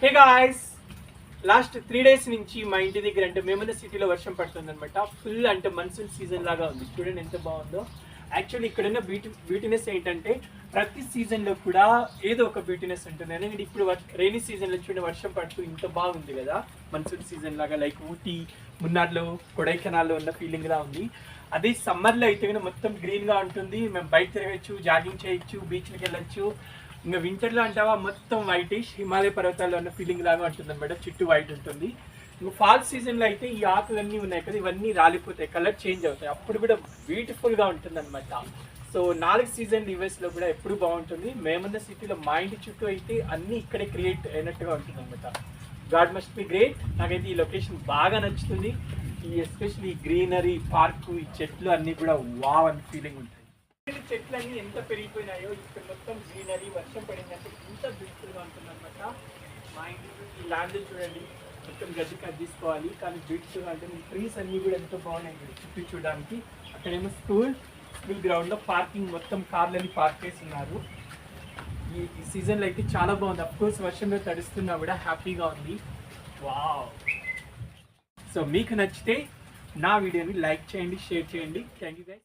Hey guys, last 3 days నుంచి మా ఇంటి దగ్గర అంటే మేమున్న సిటీలో వర్షం పడుతుంది అనమాట. ఫుల్ అంటే మన్సూన్ సీజన్ లాగా ఉంది. చూడండి ఎంత బాగుందో. యాక్చువల్లీ ఇక్కడున్న బ్యూటీనెస్ ఏంటంటే ప్రతి సీజన్లో కూడా ఏదో ఒక బ్యూటీనెస్ ఉంటుంది. అనేది ఇప్పుడు రైనీ సీజన్లో చూడండి వర్షం పడుతూ ఇంత బాగుంది కదా, మన్సూన్ సీజన్ లాగా. లైక్ ఊటీ, మున్నార్లో, కొడైకెనాల్లో ఉన్న ఫీలింగ్ లా ఉంది. అదే సమ్మర్లో అయితే కనుక మొత్తం గ్రీన్గా ఉంటుంది. మేము బయట తిరగచ్చు, జాగింగ్ చేయొచ్చు, బీచ్కి వెళ్ళొచ్చు. ఇంకా వింటర్లో అంటావా మొత్తం వైటిష్ హిమాలయ పర్వతాల్లో ఉన్న ఫీలింగ్ లాగా ఉంటుంది అనమాట. చుట్టూ వైట్ ఉంటుంది. ఇంకా ఫాల్ సీజన్లో అయితే ఈ ఆకులన్నీ ఉన్నాయి కదా, ఇవన్నీ రాలిపోతాయి, కలర్ చేంజ్ అవుతాయి. అప్పుడు కూడా బ్యూటిఫుల్గా ఉంటుంది అనమాట. సో 4 సీజన్ యూఎస్లో కూడా ఎప్పుడు బాగుంటుంది. మేమున్న సిటీలో మా ఇంటి చుట్టూ అయితే అన్నీ ఇక్కడే క్రియేట్ అయినట్టుగా ఉంటుంది అనమాట. God must be great. నాకైతే ఈ లొకేషన్ బాగా నచ్చుతుంది. ఈ ఎస్పెషల్లీ ఈ గ్రీనరీ, పార్కు, ఈ చెట్లు అన్నీ కూడా వావ్ అని ఫీలింగ్ ఉంటుంది. చెట్లన్నీ ఎంత పెరిగిపోయినాయో, ఇక్కడ మొత్తం గ్రీనరీ, వర్షం పడిందంటే ఇంత బ్యూటిఫుల్గా ఉంటుంది అనమాట. మా ఇంటి ఈ ల్యాండ్ చూడండి, మొత్తం గడ్డి కట్ తీసుకోవాలి, కానీ బ్యూటిఫుల్గా ఉంటుంది. ట్రీస్ అన్నీ కూడా ఎంతో బాగున్నాయి చుట్టూ చూడడానికి. అక్కడేమో స్కూల్ గ్రౌండ్లో పార్కింగ్, మొత్తం కార్లని పార్క్ చేసి ఉన్నారు. ఈ సీజన్లో అయితే చాలా బాగుంది. అఫ్కోర్స్ వర్షంలో తడుస్తున్నా కూడా హ్యాపీగా ఉంది. వావ్. సో మీకు నచ్చితే నా వీడియోని లైక్ చేయండి, షేర్ చేయండి. Thank you guys.